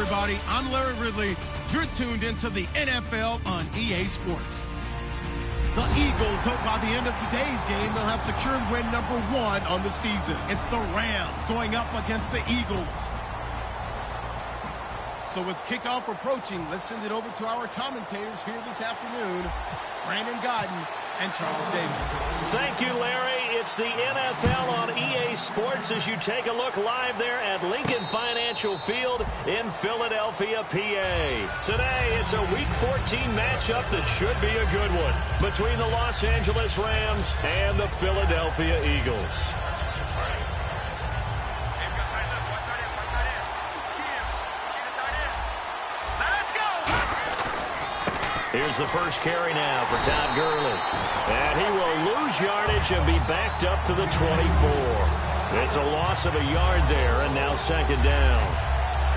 everybody. I'm Larry Ridley. You're tuned into the NFL on EA Sports. The Eagles hope by the end of today's game they'll have secured win number 1 on the season. It's the Rams going up against the Eagles. So with kickoff approaching, let's send it over to our commentators here this afternoon, Brandon Godden and Charles Davis. Thank you, Larry. It's the NFL on EA Sports as you take a look live there at Lincoln Financial Field in Philadelphia, PA. Today, it's a Week 14 matchup that should be a good one between the Los Angeles Rams and the Philadelphia Eagles. Here's the first carry now for Todd Gurley. And he will lose yardage and be backed up to the 24. It's a loss of a yard there, and now second down.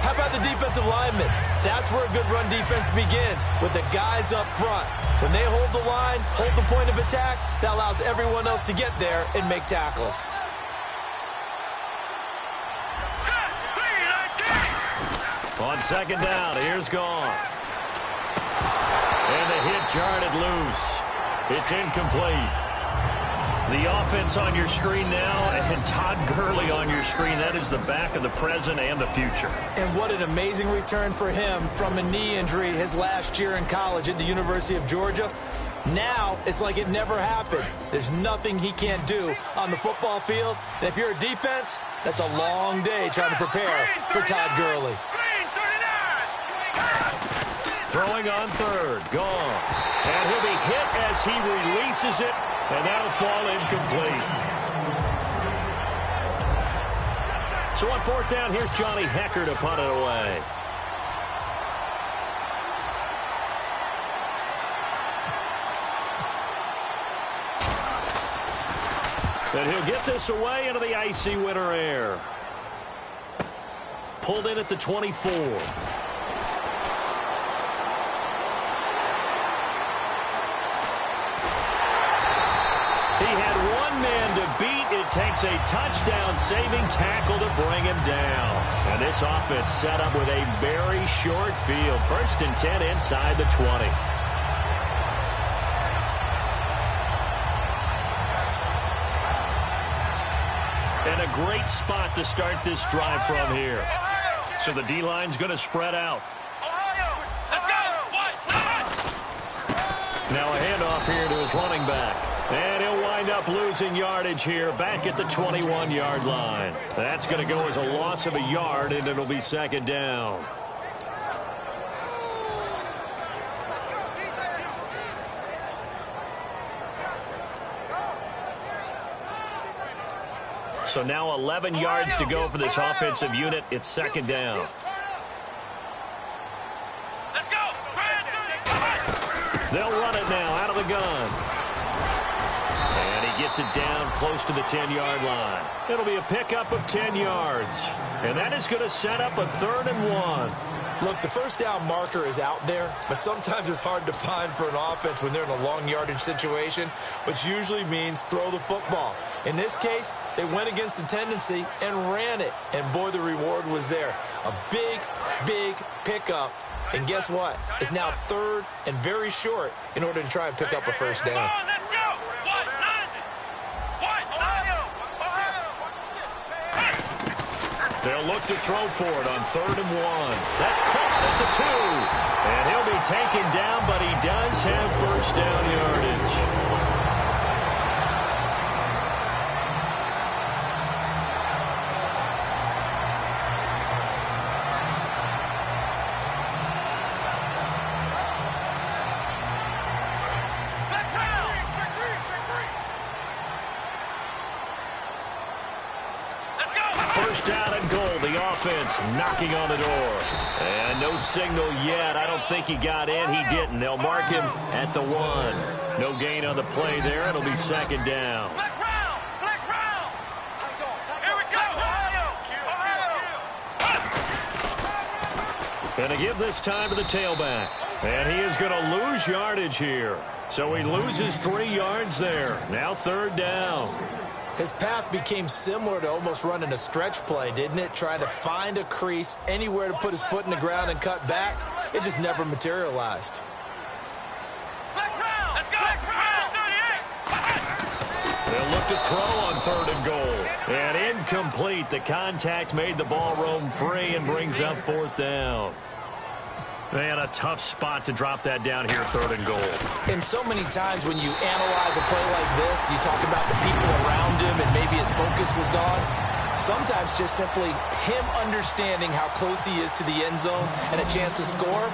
How about the defensive linemen? That's where a good run defense begins, with the guys up front. When they hold the line, hold the point of attack, that allows everyone else to get there and make tackles. On second down, here's Goff. And the hit jarred it loose. It's incomplete. The offense on your screen now, and Todd Gurley on your screen. That is the back of the present and the future. And what an amazing return for him from a knee injury his last year in college at the University of Georgia. Now, it's like it never happened. There's nothing he can't do on the football field. And if you're a defense, that's a long day trying to prepare for Todd Gurley. Throwing on third, Goff. And he'll be hit as he releases it, and that'll fall incomplete. So on fourth down, here's Johnny Hecker to punt it away. And he'll get this away into the icy winter air. Pulled in at the 24. He had one man to beat. It takes a touchdown-saving tackle to bring him down. And this offense set up with a very short field. 1st and 10 inside the 20. And a great spot to start this drive from here. So the D-line's going to spread out. Now a handoff here to his running back. And he'll wind up losing yardage here back at the 21-yard line. That's going to go as a loss of a yard, and it'll be second down. So now 11 yards to go for this offensive unit. It's second down. They'll run it now out of the gun. And he gets it down close to the 10-yard line. It'll be a pickup of 10 yards. And that is going to set up a 3rd and 1. Look, the first down marker is out there, but sometimes it's hard to find for an offense when they're in a long yardage situation, which usually means throw the football. In this case, they went against the tendency and ran it. And boy, the reward was there. A big, big pickup. And guess what? It's now 3rd and very short in order to try and pick up a first down. They'll look to throw for it on 3rd and 1. That's caught at the 2. And he'll be taken down, but he does have first down yardage. First down and goal, the offense knocking on the door. And no signal yet. I don't think he got in. He didn't. They'll mark him at the 1. No gain on the play there. It'll be second down. And to give this time to the tailback. And he is going to lose yardage here. So he loses 3 yards there. Now 3rd down. His path became similar to almost running a stretch play, didn't it? Trying to find a crease, anywhere to put his foot in the ground and cut back. It just never materialized. They'll look to throw on 3rd and goal. And incomplete. The contact made the ball roam free and brings up 4th down. Man, a tough spot to drop that down here, 3rd and goal. And so many times when you analyze a play like this, you talk about the people around him and maybe his focus was gone. Sometimes just simply him understanding how close he is to the end zone and a chance to score,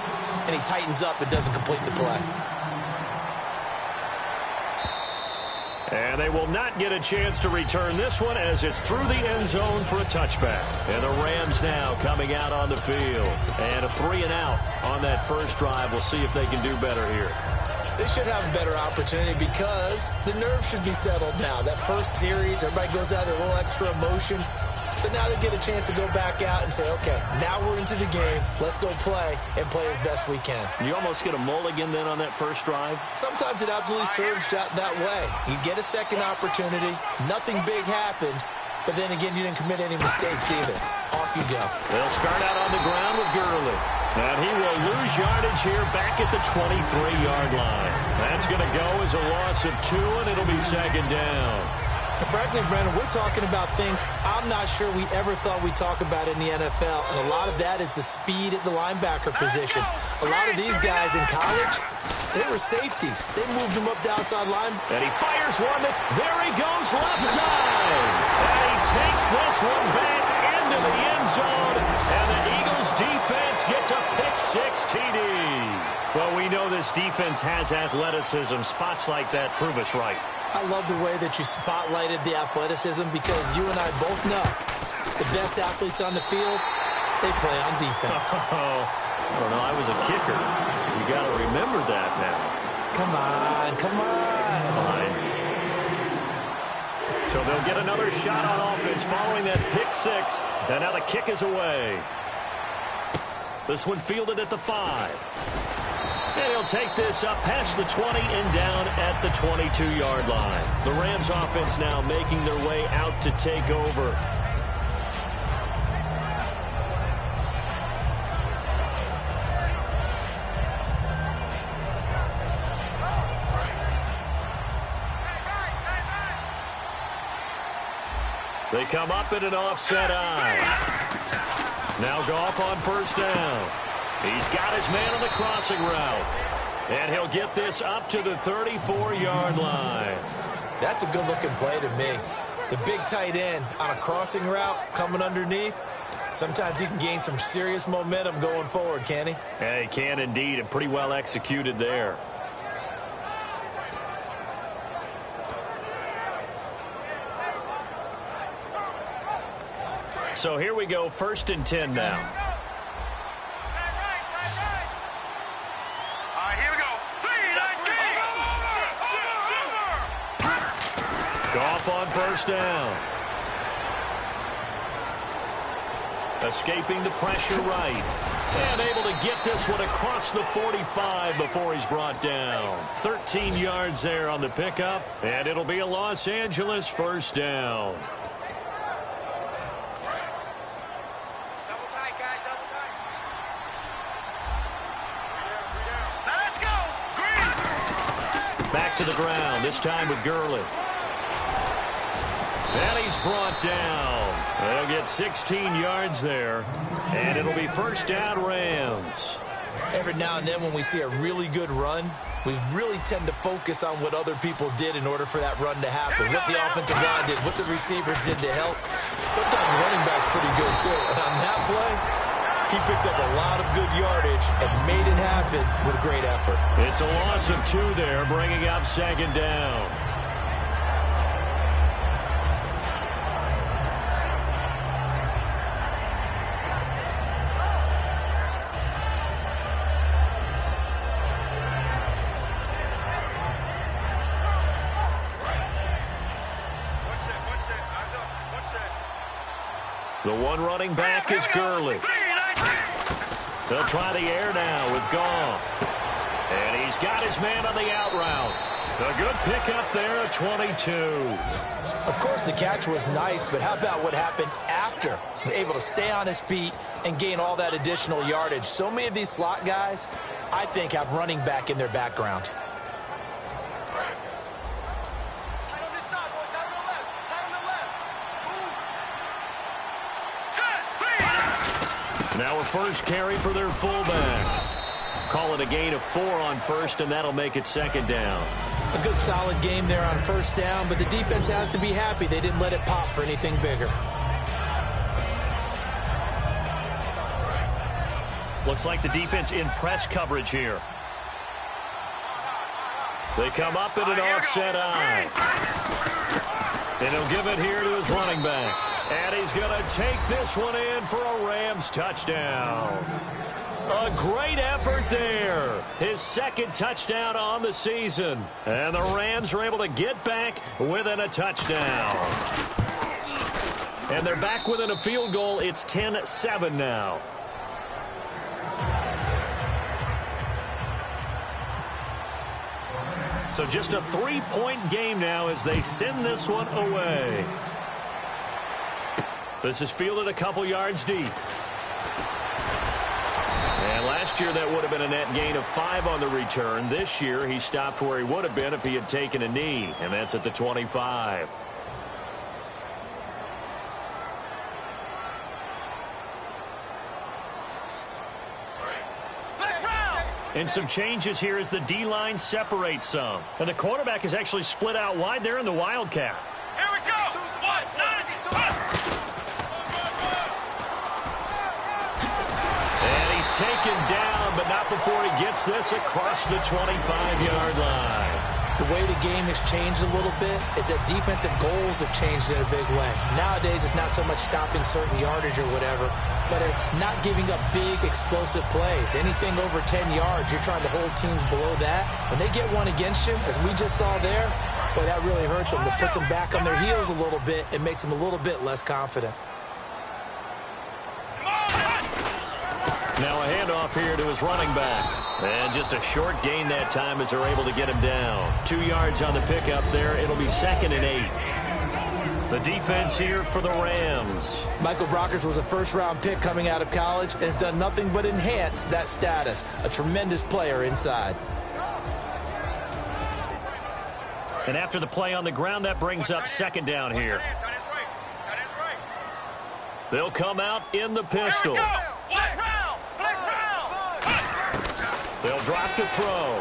and he tightens up and doesn't complete the play. And they will not get a chance to return this one as it's through the end zone for a touchback. And the Rams now coming out on the field. And a 3-and-out on that first drive. We'll see if they can do better here. They should have a better opportunity because the nerves should be settled now. That first series, everybody goes out with a little extra emotion. So now they get a chance to go back out and say, okay, now we're into the game. Let's go play and play as best we can. You almost get a mulligan then on that first drive? Sometimes it absolutely serves that way. You get a second opportunity. Nothing big happened. But then again, you didn't commit any mistakes either. Off you go. They'll start out on the ground with Gurley. And he will lose yardage here back at the 23-yard line. That's going to go as a loss of 2, and it'll be 2nd down. And frankly, Brandon, we're talking about things I'm not sure we ever thought we'd talk about in the NFL. And a lot of that is the speed at the linebacker position. A lot of these guys in college, they were safeties. They moved them up to outside line. And he fires one that's, there he goes, left side. And he takes this one back into the end zone. And the Eagles defense gets a pick-6 TD. Well, we know this defense has athleticism. Spots like that prove us right. I love the way that you spotlighted the athleticism because you and I both know the best athletes on the field, they play on defense. Oh, I don't know. I was a kicker. You got to remember that now. Come on, come on. Fine. So they'll get another shot on offense following that pick-6. And now the kick is away. This one fielded at the 5. And he'll take this up past the 20 and down at the 22-yard line. The Rams offense now making their way out to take over. They come up in an offset eye. Now Goff on 1st down. He's got his man on the crossing route. And he'll get this up to the 34-yard line. That's a good-looking play to me. The big tight end on a crossing route coming underneath. Sometimes he can gain some serious momentum going forward, can he? Yeah, he can indeed, and pretty well executed there. So here we go, 1st and 10 now. Goff on 1st down. Escaping the pressure right. And able to get this one across the 45 before he's brought down. 13 yards there on the pickup. And it'll be a Los Angeles 1st down. Back to the ground, this time with Gurley. And he's brought down. They'll get 16 yards there. And it'll be 1st down Rams. Every now and then when we see a really good run, we really tend to focus on what other people did in order for that run to happen. What the offensive line did, what the receivers did to help. Sometimes running back's pretty good too. And on that play, he picked up a lot of good yardage and made it happen with great effort. It's a loss of 2 there, bringing up 2nd down. The one running back is Gurley. They'll try the air now with Goff. And he's got his man on the out route. A good pickup there at 22. Of course, the catch was nice, but how about what happened after? Able to stay on his feet and gain all that additional yardage. So many of these slot guys, I think, have running back in their background. Now a first carry for their fullback. Call it a gain of 4 on first, and that'll make it 2nd down. A good solid game there on first down, but the defense has to be happy they didn't let it pop for anything bigger. Looks like the defense in press coverage here. They come up in an offset eye. And he'll give it here to his running back. And he's going to take this one in for a Rams touchdown. A great effort there. His 2nd touchdown on the season. And the Rams are able to get back within a touchdown. And they're back within a field goal. It's 10-7 now. So just a 3-point game now as they send this one away. This is fielded a couple yards deep. And last year that would have been a net gain of 5 on the return. This year he stopped where he would have been if he had taken a knee, and that's at the 25. And some changes here as the D-line separates some. And the quarterback is actually split out wide there in the Wildcat. Here we go! 1, 9, and he's taken down, but not before he gets this across the 25-yard line. The way the game has changed a little bit is that defensive goals have changed in a big way. Nowadays, it's not so much stopping certain yardage or whatever, but it's not giving up big, explosive plays. Anything over 10 yards, you're trying to hold teams below that. When they get one against you, as we just saw there, boy, that really hurts them. It puts them back on their heels a little bit. It makes them a little bit less confident. Now a handoff here to his running back. And just a short gain that time as they're able to get him down. 2 yards on the pickup there. It'll be 2nd and 8. The defense here for the Rams. Michael Brockers was a first-round pick coming out of college and has done nothing but enhance that status. A tremendous player inside. And after the play on the ground, that brings up 2nd down here. They'll come out in the pistol. They'll drop to throw.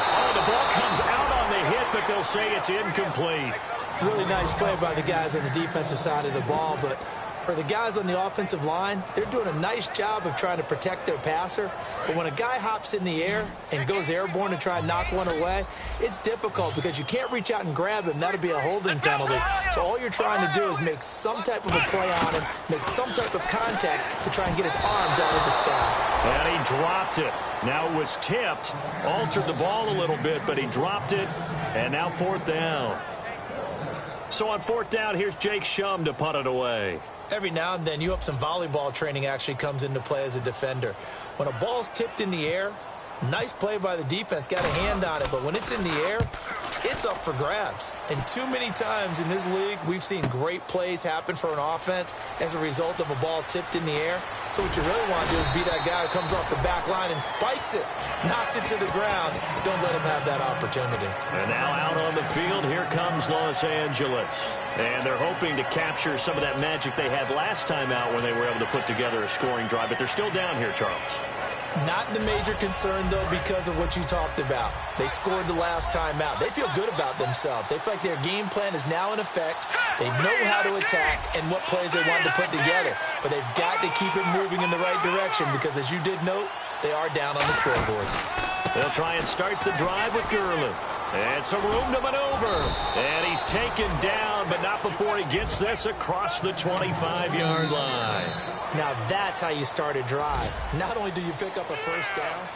Oh, the ball comes out on the hit, but they'll say it's incomplete. Really nice play by the guys on the defensive side of the ball, but for the guys on the offensive line, they're doing a nice job of trying to protect their passer. But when a guy hops in the air and goes airborne to try and knock one away, it's difficult because you can't reach out and grab him. That'll be a holding penalty. So all you're trying to do is make some type of a play on him, make some type of contact to try and get his arms out of the sky. And he dropped it. Now it was tipped, altered the ball a little bit, but he dropped it, and now 4th down. So on 4th down, here's Jake Shum to punt it away. Every now and then, you hope some volleyball training actually comes into play as a defender. When a ball's tipped in the air, nice play by the defense, got a hand on it, but when it's in the air, it's up for grabs. And too many times in this league, we've seen great plays happen for an offense as a result of a ball tipped in the air. So what you really want to do is be that guy who comes off the back line and spikes it, knocks it to the ground. Don't let him have that opportunity. And now out on the field, here comes Los Angeles. And they're hoping to capture some of that magic they had last time out when they were able to put together a scoring drive. But they're still down here, Charles. Not the major concern, though, because of what you talked about. They scored the last time out. They feel good about themselves. They feel like their game plan is now in effect. They know how to attack and what plays they want to put together. But they've got to keep it moving in the right direction because, as you did note, they are down on the scoreboard. They'll try and start the drive with Gurley. And some room to maneuver. And he's taken down, but not before he gets this across the 25-yard line. Now that's how you start a drive. Not only do you pick up a first down,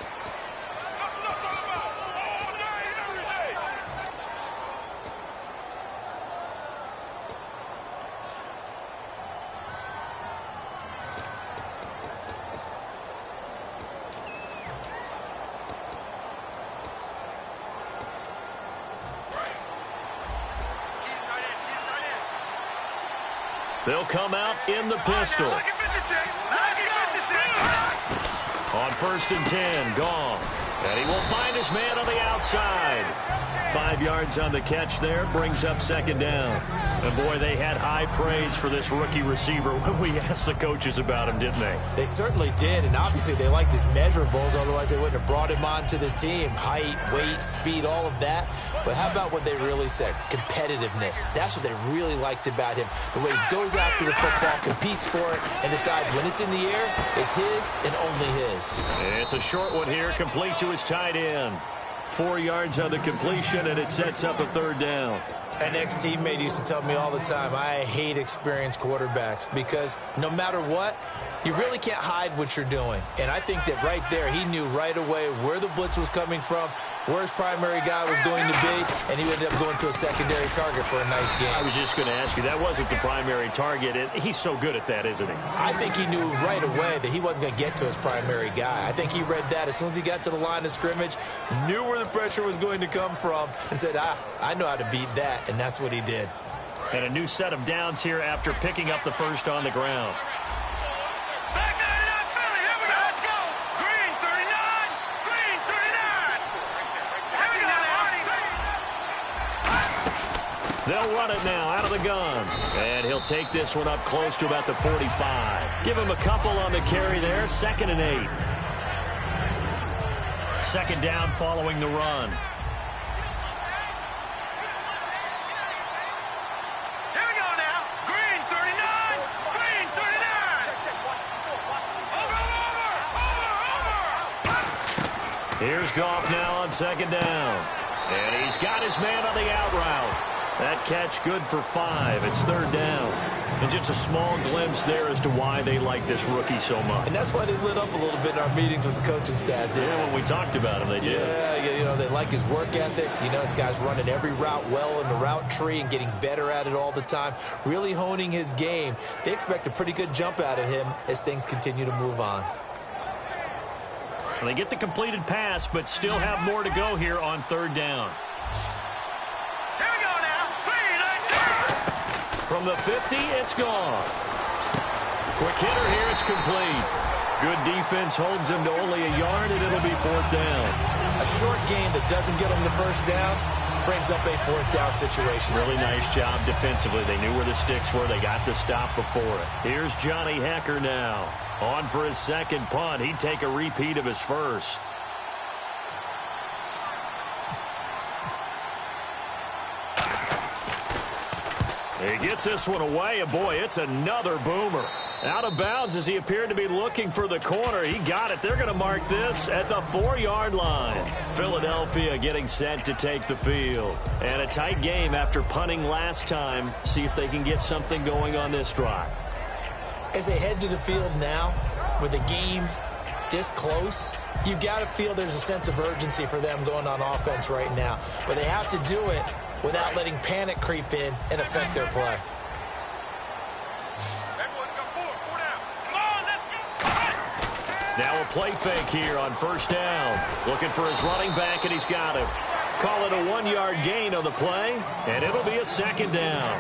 They'll come out in the pistol. On 1st and 10, Goff. And he will find his man on the outside. 5 yards on the catch there, brings up 2nd down. And boy, they had high praise for this rookie receiver when we asked the coaches about him, didn't they? They certainly did, and obviously they liked his measurables, otherwise they wouldn't have brought him onto the team. Height, weight, speed, all of that. But how about what they really said? Competitiveness. That's what they really liked about him. The way he goes after the football, competes for it, and decides when it's in the air, it's his and only his. It's a short one here, complete to his tight end. 4 yards on the completion, and it sets up a 3rd down. An ex-teammate used to tell me all the time, I hate experienced quarterbacks because no matter what, you really can't hide what you're doing. And I think that right there, he knew right away where the blitz was coming from, where his primary guy was going to be, and he ended up going to a secondary target for a nice game. I was just going to ask you, that wasn't the primary target. He's so good at that, isn't he? I think he knew right away that he wasn't going to get to his primary guy. I think he read that as soon as he got to the line of scrimmage, knew where the pressure was going to come from, and said, I know how to beat that, and that's what he did. And a new set of downs here after picking up the first on the ground. They'll run it now out of the gun. And he'll take this one up close to about the 45. Give him a couple on the carry there. 2nd and 8. 2nd down following the run. Here we go now. Green 39. Green 39. Over. Here's Goff now on 2nd down. And he's got his man on the out route. That catch good for 5. It's 3rd down. And just a small glimpse there as to why they like this rookie so much. And that's why they lit up a little bit in our meetings with the coaching staff, didn't when we talked about him, they did. Yeah, you know, they like his work ethic. You know, this guy's running every route well in the route tree and getting better at it all the time, really honing his game. They expect a pretty good jump out of him as things continue to move on. And they get the completed pass, but still have more to go here on 3rd down. From the 50, it's gone. Quick hitter here, it's complete. Good defense holds him to only a yard, and it'll be 4th down. A short gain that doesn't get him the 1st down brings up a 4th down situation. Really nice job defensively. They knew where the sticks were. They got the stop before it. Here's Johnny Hecker now. On for his 2nd punt. He'd take a repeat of his 1st. He gets this one away, and boy, it's another boomer. Out of bounds as he appeared to be looking for the corner. He got it. They're going to mark this at the 4-yard line. Philadelphia getting set to take the field. And a tight game after punting last time. See if they can get something going on this drive. As they head to the field now, with the game this close, you've got to feel there's a sense of urgency for them going on offense right now. But they have to do it without letting panic creep in and affect their play. Now a play fake here on 1st down. Looking for his running back, and he's got him. Call it a 1-yard gain on the play, and it'll be a 2nd down.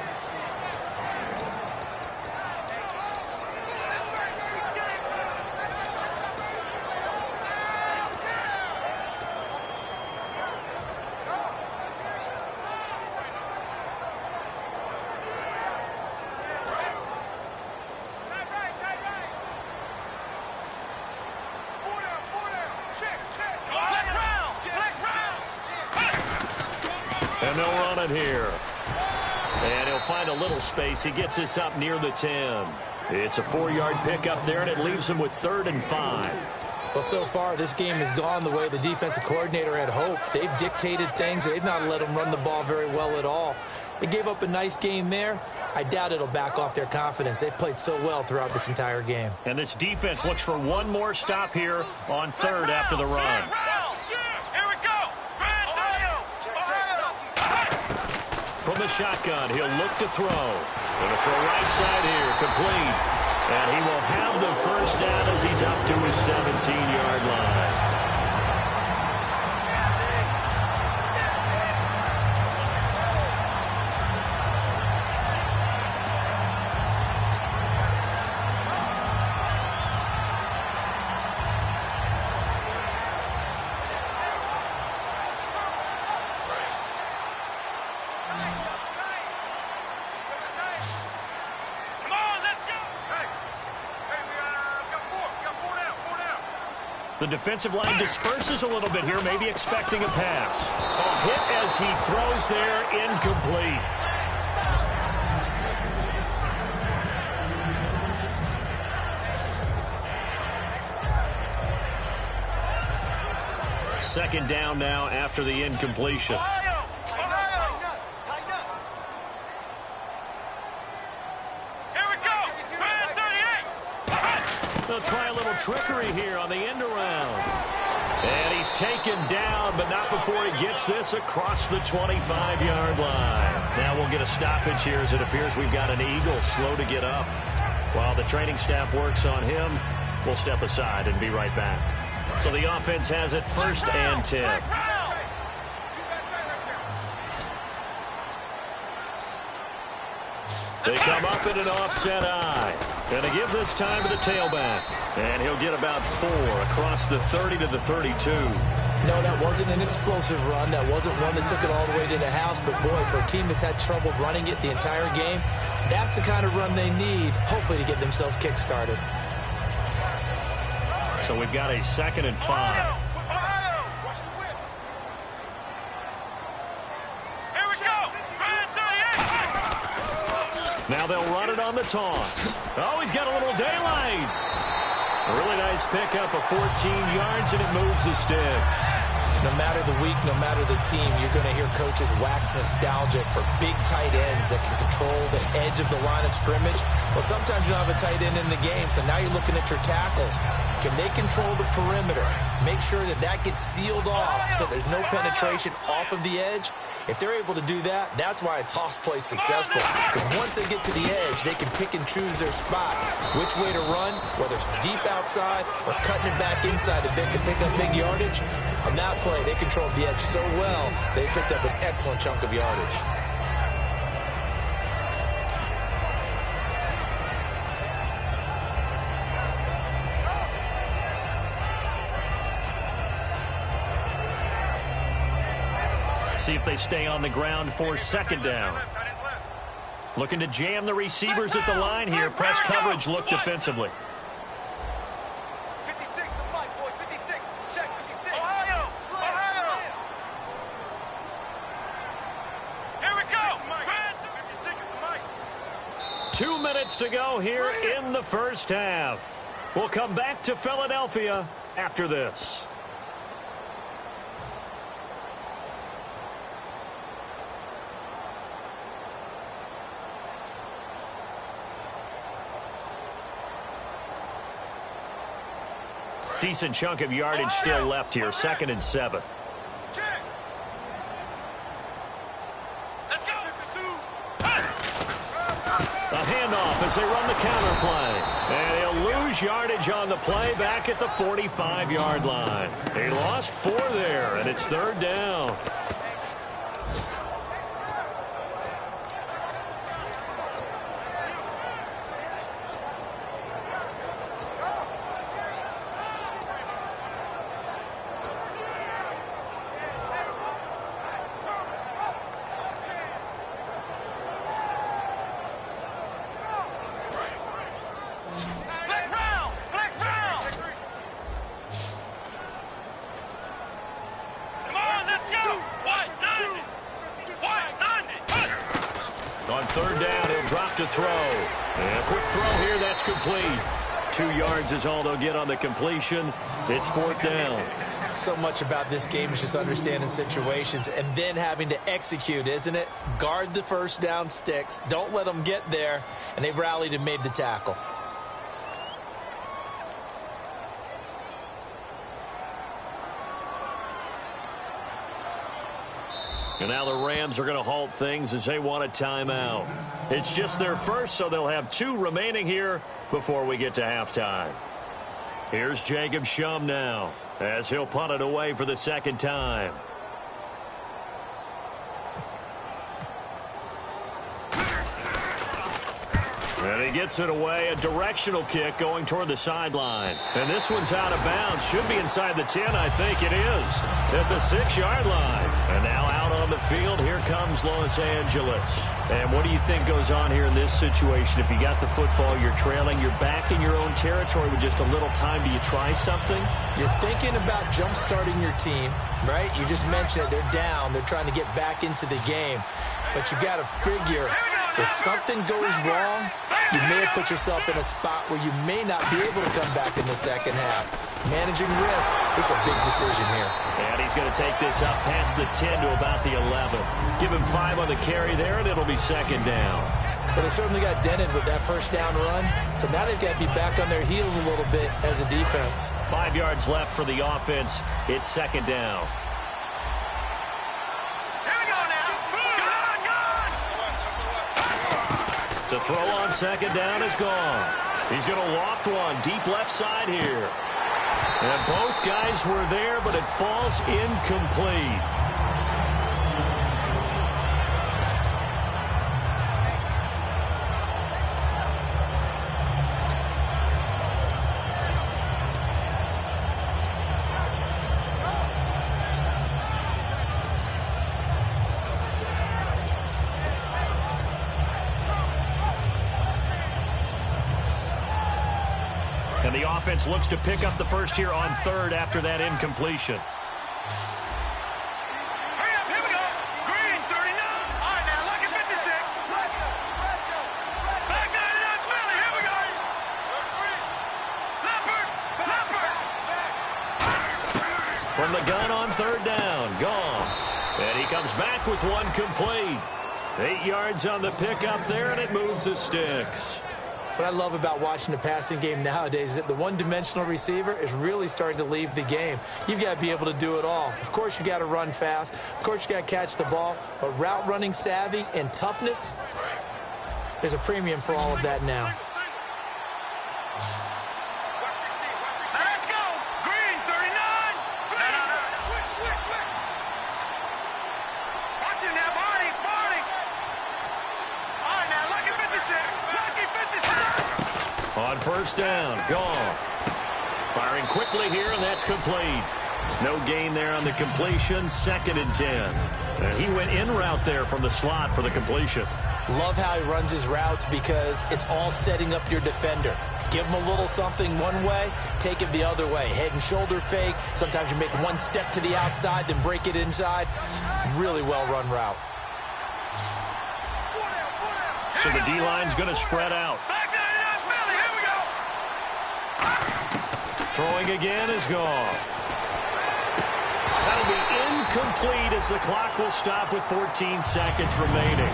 And they'll run it here. And he'll find a little space. He gets this up near the 10. It's a 4-yard pickup there, and it leaves him with 3rd and 5. Well, so far, this game has gone the way the defensive coordinator had hoped. They've dictated things. They've not let them run the ball very well at all. They gave up a nice game there. I doubt it'll back off their confidence. They've played so well throughout this entire game. And this defense looks for one more stop here on 3rd after the run. From the shotgun, he'll look to throw. Going to throw right side here, complete. And he will have the 1st down as he's up to his 17-yard line. The defensive line disperses a little bit here, maybe expecting a pass. A hit as he throws there, incomplete. Second down now after the incompletion. They'll try a little trickery here on the end around. And he's taken down, but not before he gets this across the 25-yard line. Now we'll get a stoppage here as it appears we've got an Eagle slow to get up. While the training staff works on him, we'll step aside and be right back. So the offense has it 1st and 10. They come up in an offset eye. Going to give this time to the tailback. And he'll get about 4 across the 30 to the 32. No, that wasn't an explosive run. That wasn't one that took it all the way to the house. But, boy, for a team that's had trouble running it the entire game, that's the kind of run they need, hopefully, to get themselves kick-started. So we've got a 2nd and 5. Now they'll run it on the toss. Oh, he's got a little daylight. A really nice pickup of 14 yards, and it moves the sticks. No matter the week, no matter the team, you're going to hear coaches wax nostalgic for big tight ends that can control the edge of the line of scrimmage. Well, sometimes you don't have a tight end in the game, so now you're looking at your tackles. Can they control the perimeter? Make sure that that gets sealed off so there's no penetration off of the edge. If they're able to do that, that's why a toss play is successful. Because once they get to the edge, they can pick and choose their spot. Which way to run, whether it's deep outside or cutting it back inside to pick up big yardage. On that play, they controlled the edge so well, they picked up an excellent chunk of yardage. See if they stay on the ground for 2nd down. Looking to jam the receivers at the line here. Press coverage look defensively. Here we go. 2 minutes to go here in the first half. We'll come back to Philadelphia after this. Decent chunk of yardage still left here. 2nd and 7. A handoff as they run the counter play. And he'll lose yardage on the play back at the 45-yard line. He lost 4 there, and it's 3rd down. On 3rd down, he'll drop to throw. And a quick throw here, that's complete. 2 yards is all they'll get on the completion. It's 4th down. So much about this game is just understanding situations and then having to execute, isn't it? Guard the first down sticks. Don't let them get there. And they rallied and made the tackle. And now the Rams are going to halt things as they want a timeout. It's just their first, so they'll have 2 remaining here before we get to halftime. Here's Jacob Shum now as he'll punt it away for the 2nd time. And he gets it away, a directional kick going toward the sideline. And this one's out of bounds. Should be inside the 10, I think it is. At the 6-yard line. And now out on the field. Here comes Los Angeles. And what do you think goes on here in this situation? If you got the football, you're trailing, you're back in your own territory with just a little time. Do you try something? You're thinking about jump-starting your team, right? You just mentioned it. They're down. They're trying to get back into the game. But you got to figure, if something goes wrong, you may have put yourself in a spot where you may not be able to come back in the second half. Managing risk is a big decision here. And he's going to take this up past the 10 to about the 11. Give him 5 on the carry there, and it'll be second down. Well, they certainly got dented with that first down run, so now they've got to be back on their heels a little bit as a defense. 5 yards left for the offense. It's second down. Here we go now. Gone. To throw on second down is gone. He's going to loft one deep left side here. And both guys were there, but it falls incomplete. And the offense looks to pick up the first here on third after that incompletion. Hurry up, here we go. Green, 39. All right, now, lucky 56. Back 99, Philly, here we go. Leopard. From the gun on third down, gone. And he comes back with one complete. 8 yards on the pickup there, and it moves the sticks. What I love about watching the passing game nowadays is that the one-dimensional receiver is really starting to leave the game. You've got to be able to do it all. Of course, you got to run fast. Of course, you got to catch the ball. But route running savvy and toughness, there's a premium for all of that now. Now let's go. Green, 39. Watch it now, Barney. All right, now, lucky 56. On first down, gone. Firing quickly here, and that's complete. No gain there on the completion, second and 10. And he went in route there from the slot for the completion. Love how he runs his routes because it's all setting up your defender. Give him a little something one way, take it the other way. Head and shoulder fake. Sometimes you make one step to the outside, then break it inside. Really well-run route. So the D-line's going to spread out. Throwing again is gone. That'll be incomplete as the clock will stop with 14 seconds remaining.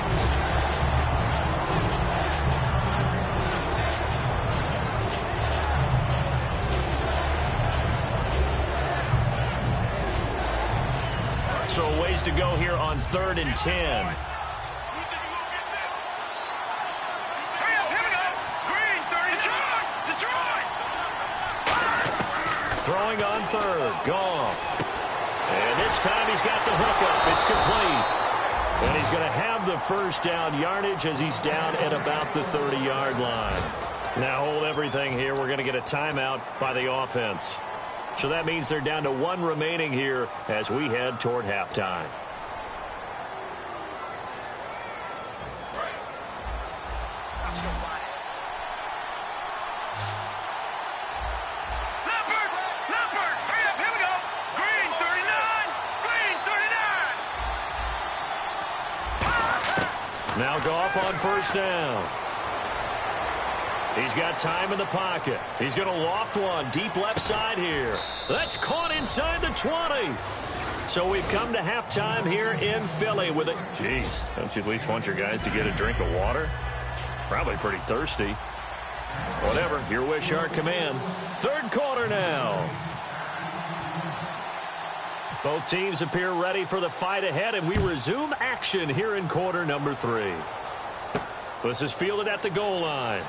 So a ways to go here on third and 10. Throwing on third, gone. And this time he's got the hookup. It's complete. And he's going to have the first down yardage as he's down at about the 30-yard line. Now hold everything here. We're going to get a timeout by the offense. So that means they're down to 1 remaining here as we head toward halftime. Now Goff on first down. He's got time in the pocket. He's going to loft one deep left side here. That's caught inside the 20. So we've come to halftime here in Philly with it. Jeez, don't you at least want your guys to get a drink of water? Probably pretty thirsty. Whatever, your wish, our command. Third quarter now. Both teams appear ready for the fight ahead, and we resume action here in quarter number 3. This is fielded at the goal line.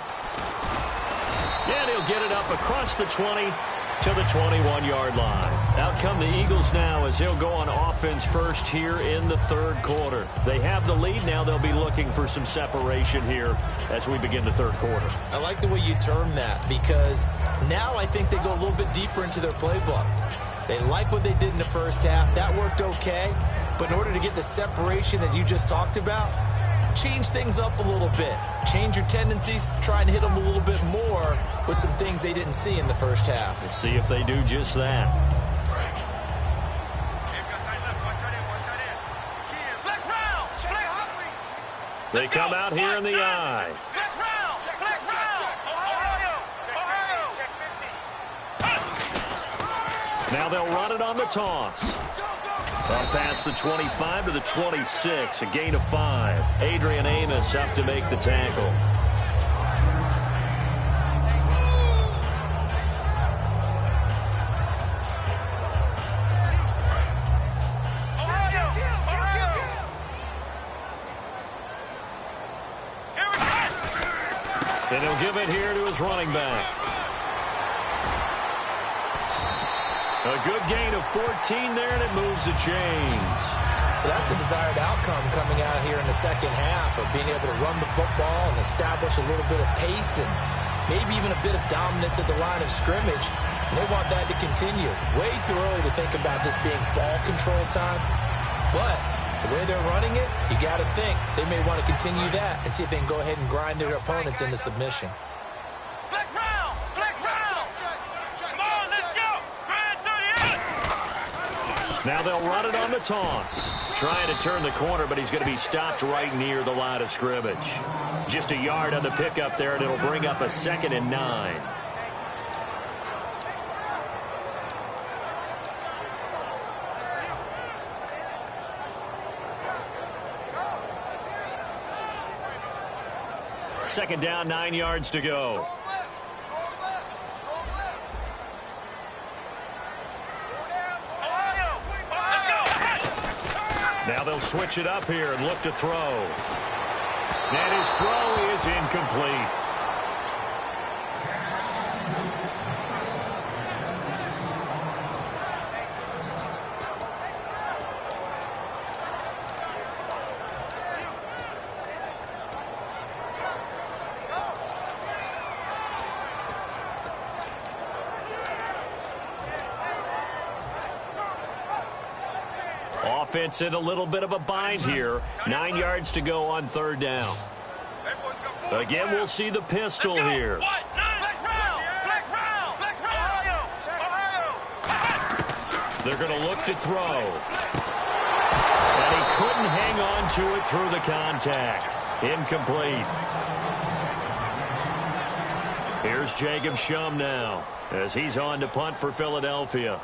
And he'll get it up across the 20 to the 21-yard line. Out come the Eagles now as they'll go on offense first here in the third quarter. They have the lead. Now they'll be looking for some separation here as we begin the third quarter. I like the way you term that because now I think they go a little bit deeper into their playbook. They like what they did in the first half. That worked okay. But in order to get the separation that you just talked about, change things up a little bit. Change your tendencies, try and hit them a little bit more with some things they didn't see in the first half. Let's see if they do just that. They come out here in the eye. Now they'll run it on the toss. Up past the 25 to the 26, a gain of 5. Adrian Amos up to make the tackle. And he'll give it here to his running back. A good gain of 14 there, and it moves the chains. Well, that's the desired outcome coming out here in the second half of being able to run the football and establish a little bit of pace and maybe even a bit of dominance at the line of scrimmage. And they want that to continue. Way too early to think about this being ball control time. But the way they're running it, you got to think they may want to continue that and see if they can go ahead and grind their opponents into submission. Now they'll run it on the toss. Trying to turn the corner, but he's going to be stopped right near the line of scrimmage. Just a yard on the pickup there, and it'll bring up a 2nd and 9. Second down, 9 yards to go. Now they'll switch it up here and look to throw. And his throw is incomplete. Offense in a little bit of a bind here. 9 yards to go on 3rd down. Again, we'll see the pistol here. They're going to look to throw. And he couldn't hang on to it through the contact. Incomplete. Here's Jacob Shum now as he's on to punt for Philadelphia.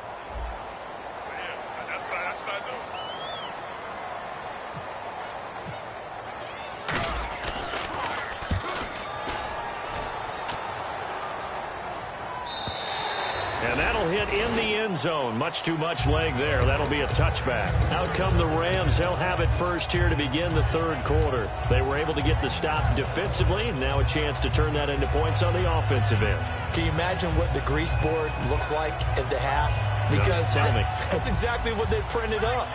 And that'll hit in the end zone. Much too much leg there. That'll be a touchback. Out come the Rams. They'll have it first here to begin the 3rd quarter. They were able to get the stop defensively, and now a chance to turn that into points on the offensive end. Can you imagine what the grease board looks like at the half? Because tell me. That's exactly what they printed up.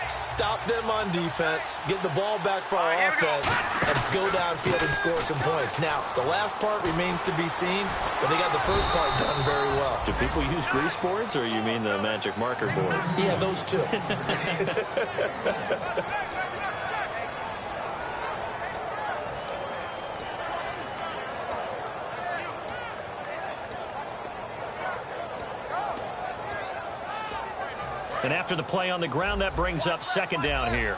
Stop them on defense, get the ball back for our offense, and go downfield and score some points. Now, the last part remains to be seen, but they got the first part done very well. Do people use grease boards, or you mean the magic marker board? Yeah, those two. And after the play on the ground, that brings up 2nd down here.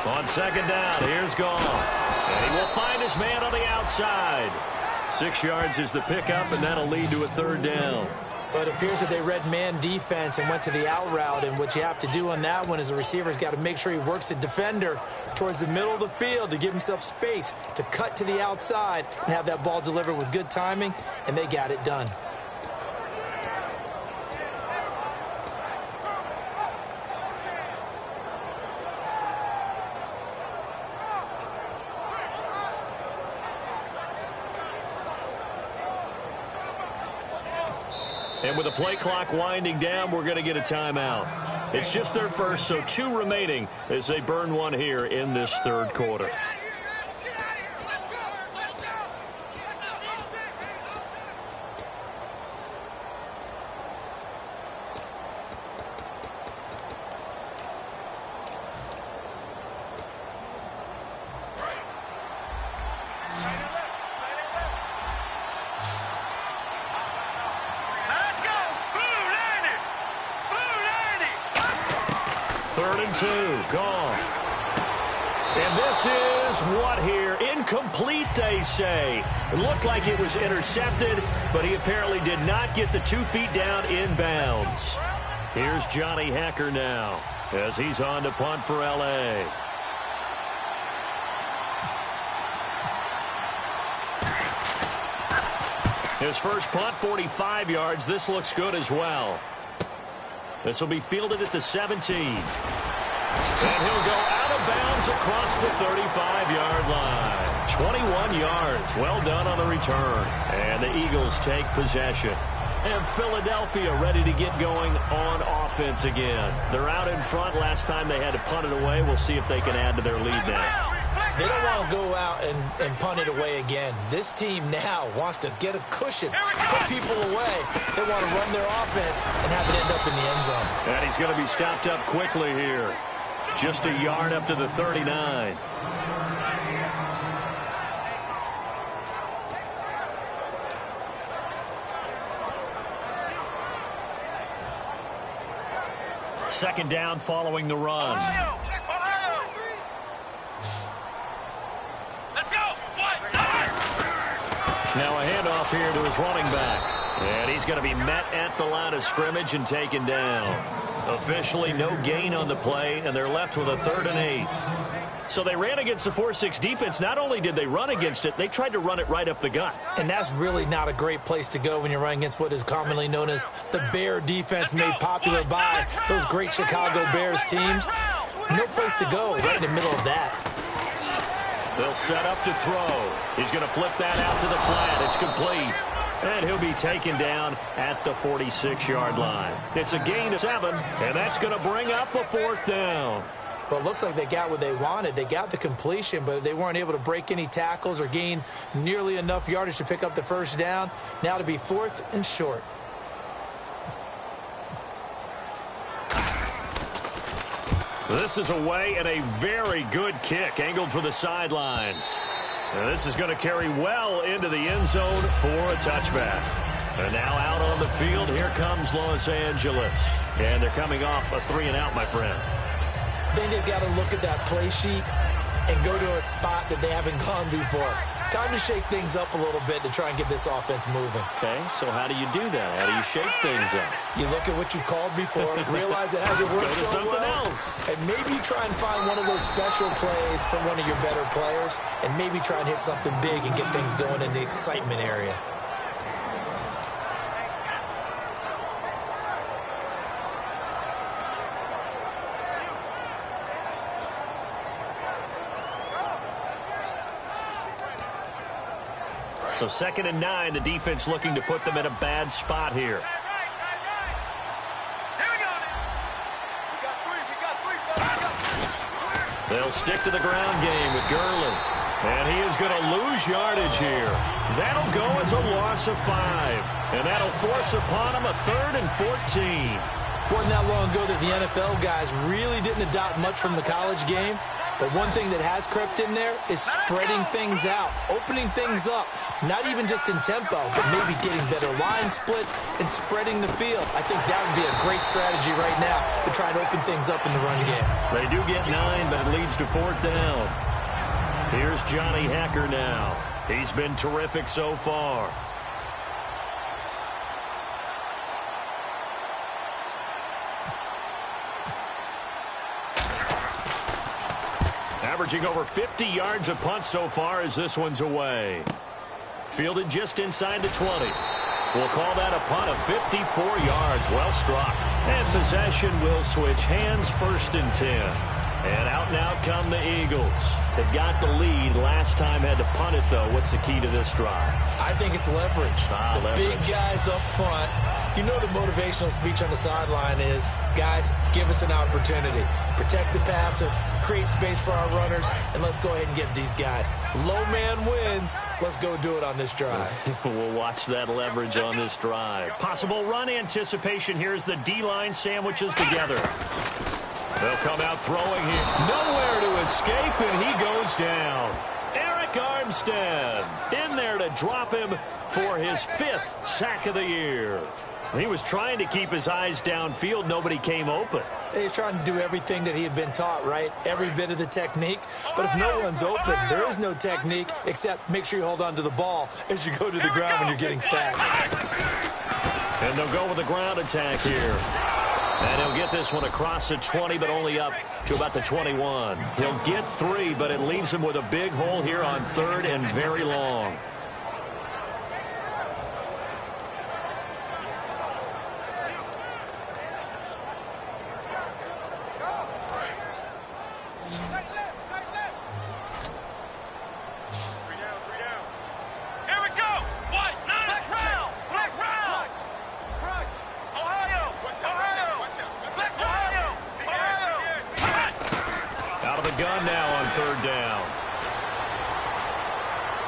On 2nd down, here's Goff. And he will find his man on the outside. 6 yards is the pickup, and that'll lead to a 3rd down. But it appears that they read man defense and went to the out route, and what you have to do on that one is the receiver's got to make sure he works the defender towards the middle of the field to give himself space to cut to the outside and have that ball delivered with good timing, and they got it done. And with the play clock winding down, we're going to get a timeout. It's just their first, so 2 remaining as they burn one here in this 3rd quarter. 2, Goff. And this is what here? Incomplete, they say. It looked like it was intercepted, but he apparently did not get the 2 feet down in bounds. Here's Johnny Hacker now as he's on to punt for L.A. His first punt, 45 yards. This looks good as well. This will be fielded at the 17. And he'll go out of bounds across the 35-yard line. 21 yards. Well done on the return. And the Eagles take possession. And Philadelphia ready to get going on offense again. They're out in front. Last time they had to punt it away. We'll see if they can add to their lead now. They don't want to go out and punt it away again. This team now wants to get a cushion, put people away. They want to run their offense and have it end up in the end zone. And he's going to be stopped up quickly here. Just a yard up to the 39. Second down following the run. Now a handoff here to his running back. And he's going to be met at the line of scrimmage and taken down. Officially no gain on the play, and they're left with a 3rd and 8. So they ran against the 4-6 defense. Not only did they run against it, they tried to run it right up the gut. And that's really not a great place to go when you're running against what is commonly known as the Bear defense, made popular by those great Chicago Bears teams. No place to go right in the middle of that. They'll set up to throw. He's going to flip that out to the flat. It's complete. And he'll be taken down at the 46-yard line. It's a gain of 7, and that's going to bring up a 4th down. Well, it looks like they got what they wanted. They got the completion, but they weren't able to break any tackles or gain nearly enough yardage to pick up the first down. Now to be 4th and short. This is away and a very good kick angled for the sidelines. Now this is going to carry well into the end zone for a touchback. And now out on the field, here comes Los Angeles. And they're coming off a 3-and-out, my friend. I think they've got to look at that play sheet and go to a spot that they haven't gone before. Time to shake things up a little bit to try and get this offense moving. Okay, so how do you do that? How do you shake things up? You look at what you've called before, realize it hasn't worked Go to so something well, else. and maybe try and find one of those special plays from one of your better players, and maybe try and hit something big and get things going in the excitement area. So 2nd and 9, the defense looking to put them in a bad spot here. They'll stick to the ground game with Gurley. And he is going to lose yardage here. That'll go as a loss of 5. And that'll force upon him a 3rd and 14. Wasn't that long ago that the NFL guys really didn't adopt much from the college game. But one thing that has crept in there is spreading things out, opening things up, not even just in tempo, but maybe getting better line splits and spreading the field. I think that would be a great strategy right now to try and open things up in the run game. They do get 9, but it leads to 4th down. Here's Johnny Hacker now. He's been terrific so far. Averaging over 50 yards a punt so far as this one's away. Fielded just inside the 20. We'll call that a punt of 54 yards. Well struck. And possession will switch hands, 1st and 10. And out come the Eagles. They've got the lead. Last time had to punt it, though. What's the key to this drive? I think it's leverage. Leverage. Big guys up front. You know the motivational speech on the sideline is, guys, give us an opportunity. Protect the passer, create space for our runners, and let's go ahead and get these guys. Low man wins. Let's go do it on this drive. We'll watch that leverage on this drive. Possible run anticipation here as the D-line sandwiches together. They'll come out throwing here. Nowhere to escape, and he goes down. Eric, Armstead in there to drop him for his 5th sack of the year. He was trying to keep his eyes downfield. Nobody came open. He's trying to do everything that he had been taught, right? Every bit of the technique. But if no one's open, there is no technique except make sure you hold on to the ball as you go to the ground when you're getting sacked. And they'll go with the ground attack here. And he'll get this one across the 20, but only up to about the 21. He'll get 3, but it leaves him with a big hole here on 3rd and very long.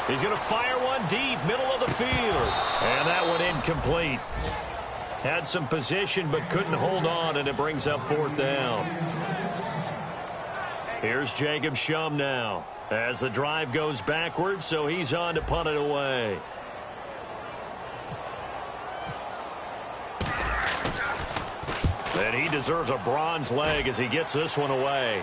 He's going to fire one deep, middle of the field. And that one incomplete. Had some position but couldn't hold on, and it brings up 4th down. Here's Jacob Shum now as the drive goes backwards, so he's on to punt it away. And he deserves a bronze leg as he gets this one away.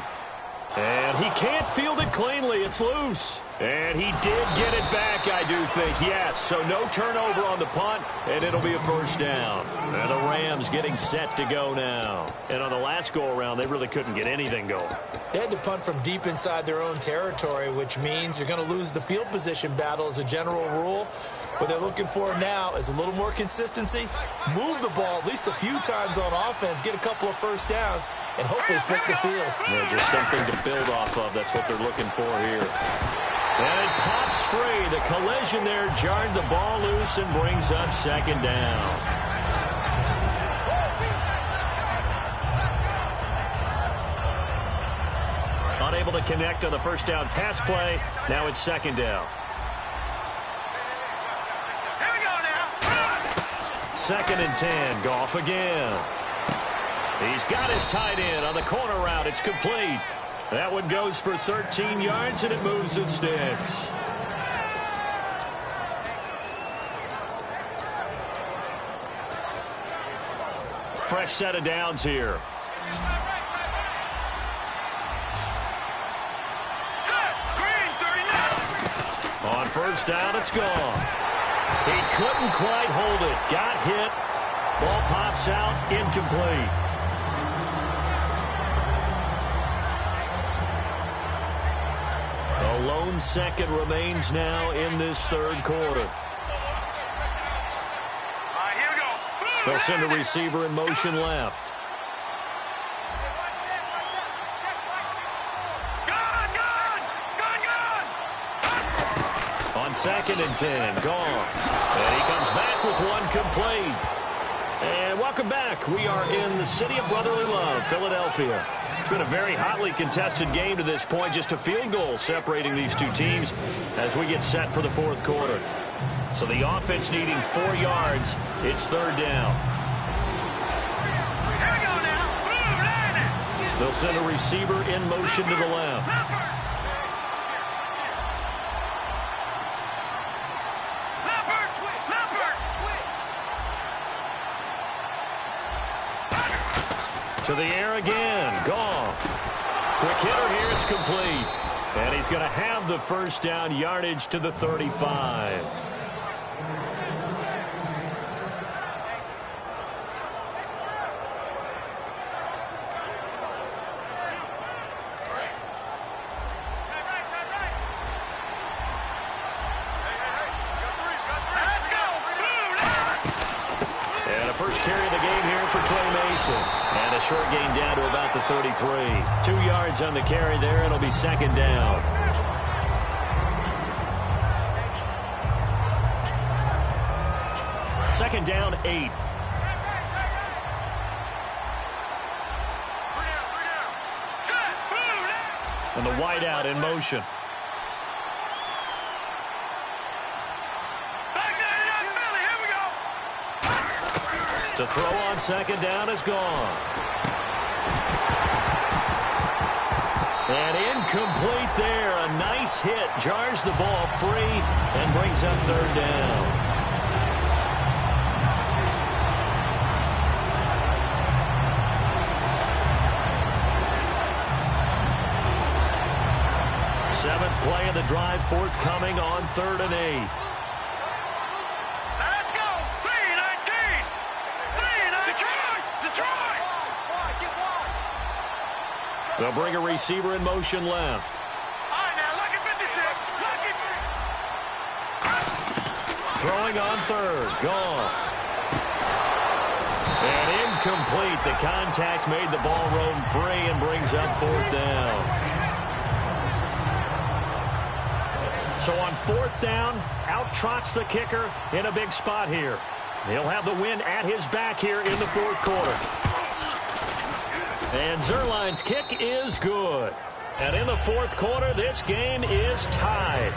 And he can't field it cleanly. It's loose. And he did get it back, I do think. Yes, so no turnover on the punt, and it'll be a 1st down. And the Rams getting set to go now. And on the last go-around, they really couldn't get anything going. They had to punt from deep inside their own territory, which means you're going to lose the field position battle as a general rule. What they're looking for now is a little more consistency, move the ball at least a few times on offense, get a couple of 1st downs, and hopefully flip the field. Yeah, just something to build off of. That's what they're looking for here. And it pops free. The collision there jarred the ball loose and brings up 2nd down. Unable to connect on the 1st down pass play. Now it's 2nd down. 2nd and 10. Goff again. He's got his tight end on the corner route. It's complete. That one goes for 13 yards, and it moves the sticks. Fresh set of downs here. On 1st down, it's gone. He couldn't quite hold it. Got hit. Ball pops out. Incomplete. A lone second remains now in this 3rd quarter. They'll send a receiver in motion left. On 2nd and 10, gone. And he comes back with one complete. And welcome back. We are in the city of brotherly love, Philadelphia. It's been a very hotly contested game to this point. Just a field goal separating these two teams as we get set for the 4th quarter. So the offense needing 4 yards. It's 3rd down. They'll send a receiver in motion to the left. To the air again. Goff. Quick hitter here. It's complete. And he's going to have the 1st down yardage to the 35. And a first carry of the game here for Trey Mason. And a short gain down to about the 33. 2 yards on the carry there. It'll be 2nd down. Second down, 8. And the wideout in motion. To throw on 2nd down is gone. And Incomplete there. A nice hit. Jars the ball free and brings up third down. Seventh play of the drive forthcoming on 3rd and 8. Let's go. 3-19. 3-19. Detroit. They'll bring a receiver in motion left. All right, now, look at 56. Look at. Throwing on 3rd. Gone. And incomplete. The contact made the ball roam free and brings up 4th down. So on 4th down, out trots the kicker in a big spot here. He'll have the win at his back here in the 4th quarter. And Zerline's kick is good. And in the 4th quarter, this game is tied.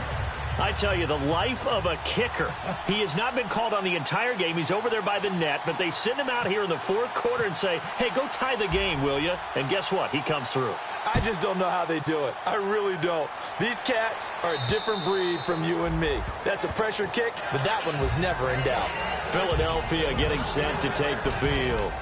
I tell you, the life of a kicker. He has not been called on the entire game. He's over there by the net, but they send him out here in the 4th quarter and say, hey, go tie the game, will you? And guess what? He comes through. I just don't know how they do it. I really don't. These cats are a different breed from you and me. That's a pressure kick, but that one was never in doubt. Philadelphia getting set to take the field.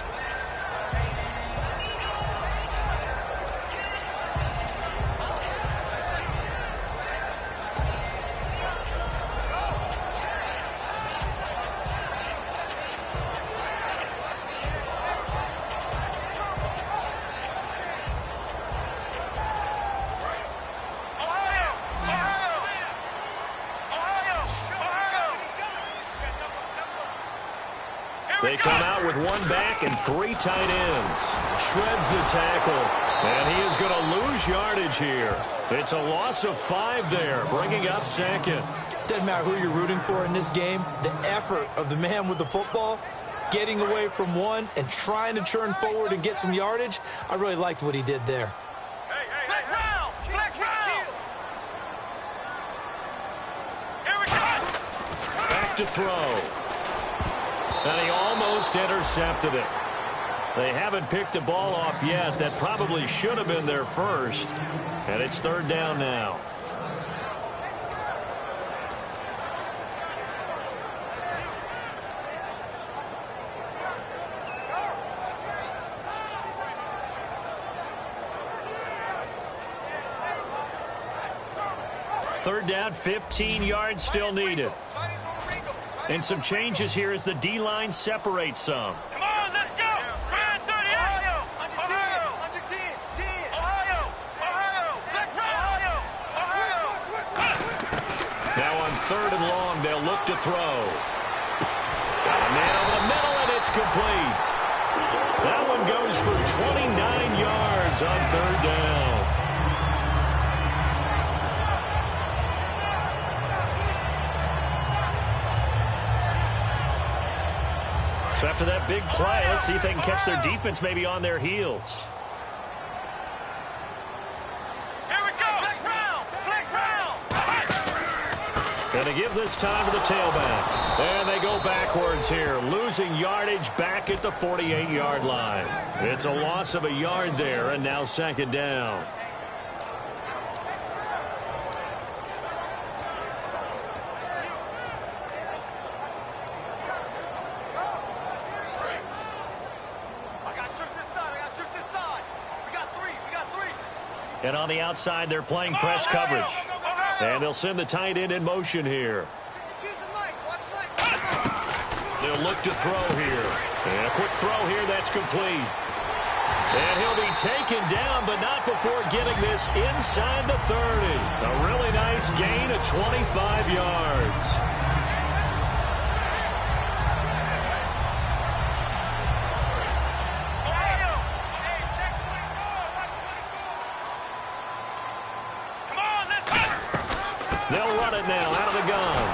They come out with one back and 3 tight ends. Shreds the tackle. And he is going to lose yardage here. It's a loss of 5 there, bringing up 2nd. Doesn't matter who you're rooting for in this game. The effort of the man with the football, getting away from one and trying to churn forward and get some yardage, I really liked what he did there. Flex round. Flex round. Here we go. Back to throw. And he almost intercepted it. They haven't picked a ball off yet. That probably should have been their first. And it's 3rd down now. Third down, 15 yards still needed. And some changes here as the D-line separates some. Come on, let's go. Brand 38. Ohio. Under 10. 10. Ohio. Flex round. Ohio. Now on 3rd and long, they'll look to throw. Got a man over the middle, and it's complete. That one goes for 29 yards on 3rd down. So after that big play, let's see if they can catch their defense maybe on their heels. Here we go. Flex round. Flex round. And they give this time to the tailback. And they go backwards here, losing yardage back at the 48-yard line. It's a loss of a yard there, and now 2nd down. And on the outside, they're playing press coverage. And they'll send the tight end in motion here. They'll look to throw here. And a quick throw here, that's complete. And he'll be taken down, but not before getting this inside the 30. A really nice gain of 25 yards. They'll run it now out of the gun.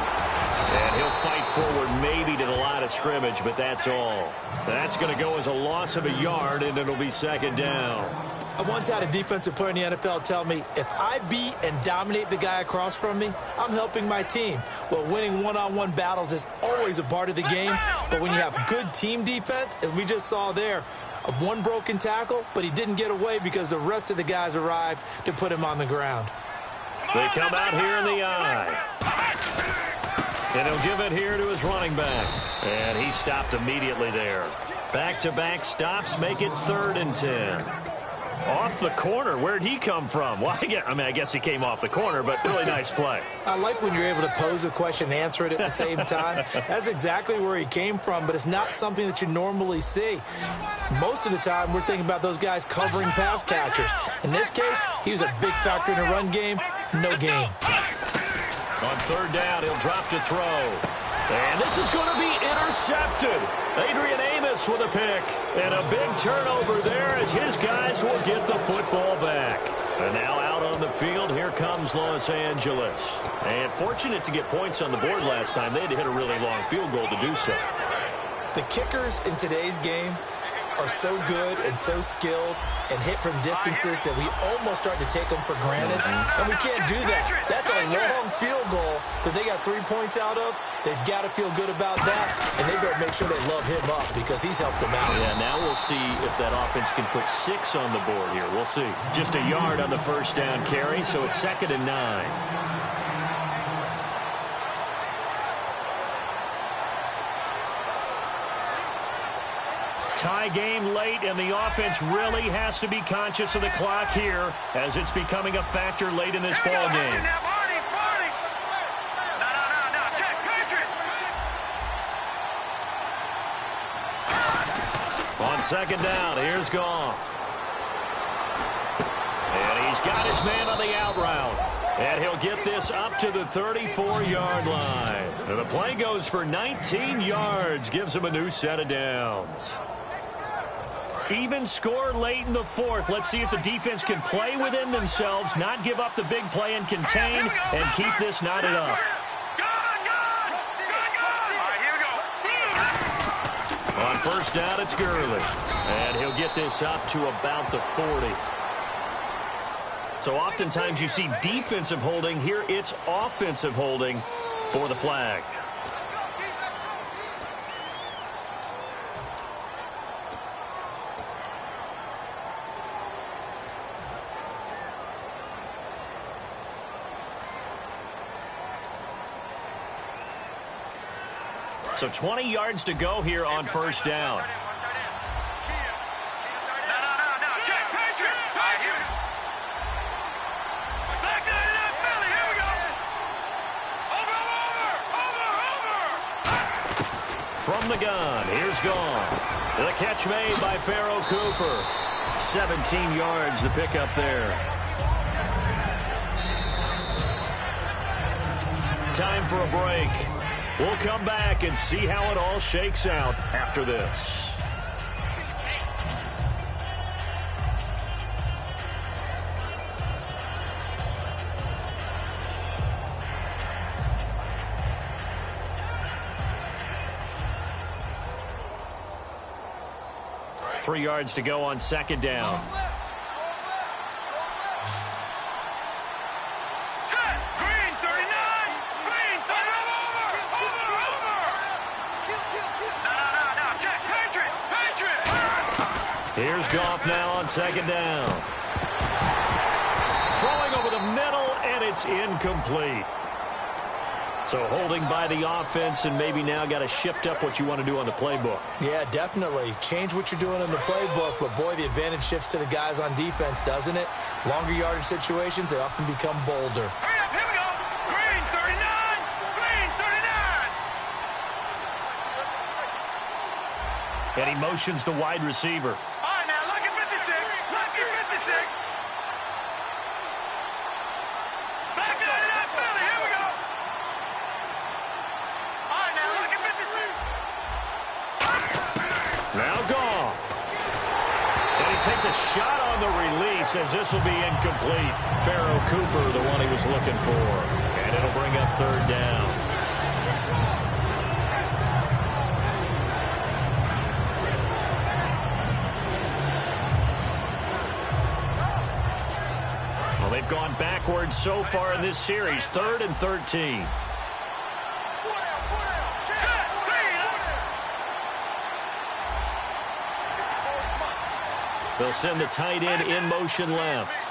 And he'll fight forward maybe to the line of scrimmage, but that's all. That's going to go as a loss of a yard, and it'll be 2nd down. I once had a defensive player in the NFL tell me, if I beat and dominate the guy across from me, I'm helping my team. Well, winning one-on-one battles is always a part of the game, but when you have good team defense, as we just saw there, of one broken tackle, but he didn't get away because the rest of the guys arrived to put him on the ground. They come out here in the eye. And he'll give it here to his running back. And he stopped immediately there. Back-to-back stops make it 3rd and 10. Off the corner. Where'd he come from? Well, I guess he came off the corner, but really nice play. I like when you're able to pose a question and answer it at the same time. That's exactly where he came from, but it's not something that you normally see. Most of the time, we're thinking about those guys covering pass catchers. In this case, he was a big factor in the run game. No gain. On 3rd down, he'll drop to throw. And this is going to be intercepted. Adrian Amos with a pick. And a big turnover there as his guys will get the football back. And now out on the field, here comes Los Angeles. And fortunate to get points on the board last time. They had to hit a really long field goal to do so. The kickers in today's game are so good and so skilled and hit from distances that we almost start to take them for granted. And we can't do that. That's a long field goal that they got 3 points out of. They've got to feel good about that, and they better make sure they love him up because he's helped them out. Yeah, now we'll see if that offense can put 6 on the board here. We'll see. Just a yard on the 1st down carry, so it's 2nd and 9. Tie game late, and the offense really has to be conscious of the clock here as it's becoming a factor late in this ball game. On 2nd down, here's Goff. And he's got his man on the out route. And he'll get this up to the 34-yard line. And the play goes for 19 yards, gives him a new set of downs. Even score late in the 4th. Let's see if the defense can play within themselves, not give up the big play and contain, and keep this knotted up. On 1st down, it's Gurley. And he'll get this up to about the 40. So oftentimes you see defensive holding. Here it's offensive holding for the flag. So 20 yards to go here on 1st down. From the gun, here's Goff. The catch made by Pharaoh Cooper. 17 yards to pick up there. Time for a break. We'll come back and see how it all shakes out after this. Three yards to go on 2nd down. Here's Goff now on 2nd down. Throwing over the middle, and it's incomplete. So holding by the offense, and maybe now got to shift up what you want to do on the playbook. Yeah, definitely. Change what you're doing in the playbook, but boy, the advantage shifts to the guys on defense, doesn't it? Longer yardage situations, they often become bolder. Hurry up, here we go. Green 39, green 39. And he motions the wide receiver. All right, now, lucky 56, lucky 56. Back to that Philly, here we go. All right, now, lucky 56. Now Goff. And he takes a shot on the release as this will be incomplete. Pharaoh Cooper, the one he was looking for. And it'll bring up 3rd down. Well, they've gone backwards so far in this series. 3rd and 13. They'll send the tight end in motion left.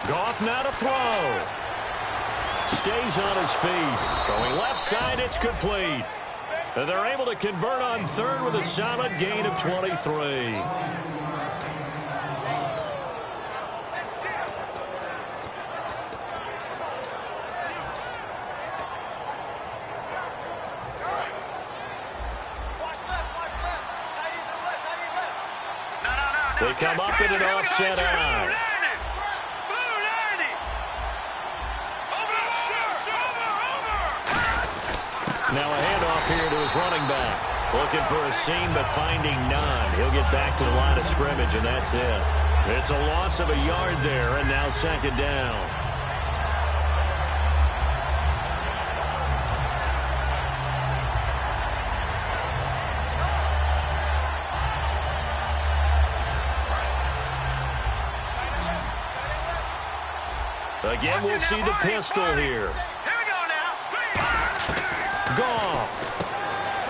Goff now to throw. Stays on his feet. Throwing left side, it's complete. And they're able to convert on third with a solid gain of 23. They come up in an offset out. Now a handoff here to his running back. Looking for a seam, but finding none. He'll get back to the line of scrimmage, and that's it. It's a loss of a yard there, and now second down. Again, we'll see the pistol here. Goff.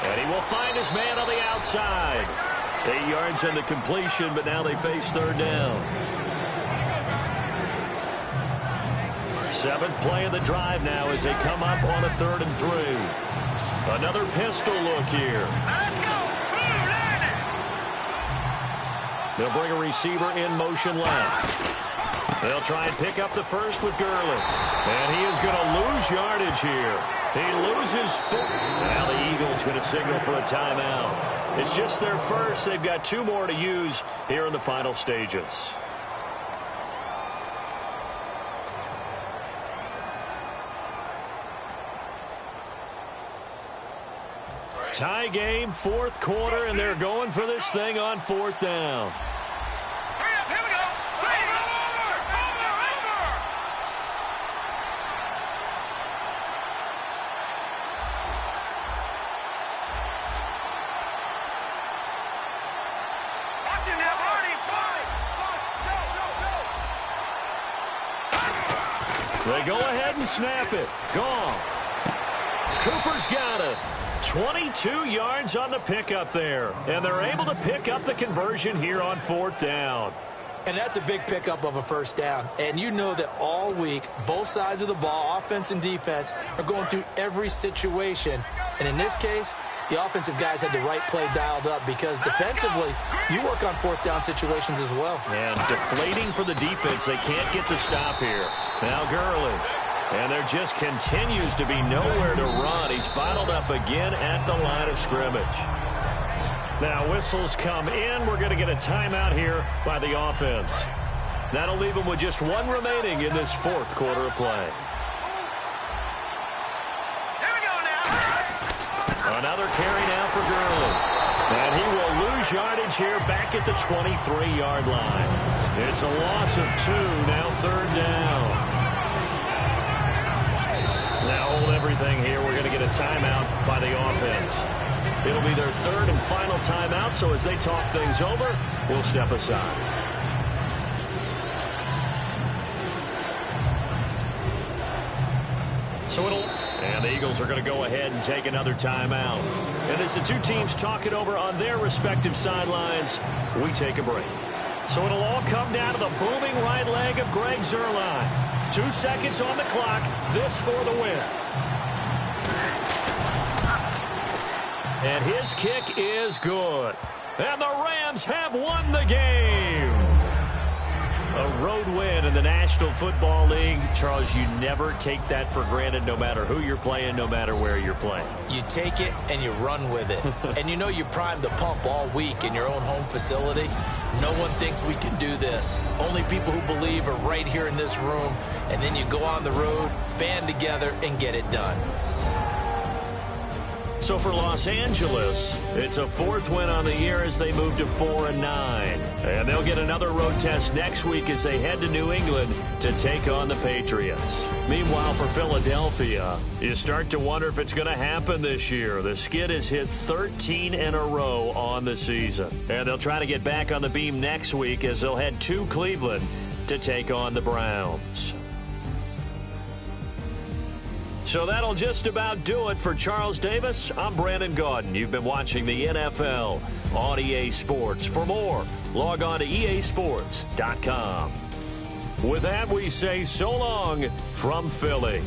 And he will find his man on the outside. 8 yards on the completion, but now they face third down. 7th play of the drive now as they come up on a 3rd and 3. Another pistol look here. They'll bring a receiver in motion left. They'll try and pick up the first with Gurley. And he is going to lose yardage here. He loses 4. Now the Eagles going to signal for a timeout. It's just their first. They've got 2 more to use here in the final stages. Tie game, 4th quarter, and they're going for this thing on 4th down. They go ahead and snap it. Gone. Cooper's got it. 22 yards on the pickup there. And they're able to pick up the conversion here on 4th down. And that's a big pickup of a first down. And you know that all week, both sides of the ball, offense and defense, are going through every situation. And in this case, the offensive guys had the right play dialed up because defensively, you work on 4th down situations as well. And deflating for the defense. They can't get the stop here. Now Gurley. And there just continues to be nowhere to run. He's bottled up again at the line of scrimmage. Now whistles come in. We're going to get a timeout here by the offense. That'll leave them with just 1 remaining in this 4th quarter of play. Another carry now for Gurley. And he will lose yardage here back at the 23-yard line. It's a loss of 2, now 3rd down. Now hold everything here. We're going to get a timeout by the offense. It'll be their 3rd and final timeout, so as they talk things over, we'll step aside. And the Eagles are going to go ahead and take another timeout. And as the 2 teams talk it over on their respective sidelines, we take a break. So it'll all come down to the booming right leg of Greg Zuerlein. 2 seconds on the clock. This for the win. And his kick is good. And the Rams have won the game. A road win in the National Football League. Charles, you never take that for granted no matter who you're playing, no matter where you're playing. You take it and you run with it. And you know you primed the pump all week in your own home facility. No one thinks we can do this. Only people who believe are right here in this room. And then you go on the road, band together, and get it done. So for Los Angeles, it's a 4th win on the year as they move to 4-9. And they'll get another road test next week as they head to New England to take on the Patriots. Meanwhile, for Philadelphia, you start to wonder if it's going to happen this year. The skid has hit 13 in a row on the season. And they'll try to get back on the beam next week as they'll head to Cleveland to take on the Browns. So that'll just about do it for Charles Davis. I'm Brandon Gaudin. You've been watching the NFL on EA Sports. For more, log on to easports.com. With that, we say so long from Philly.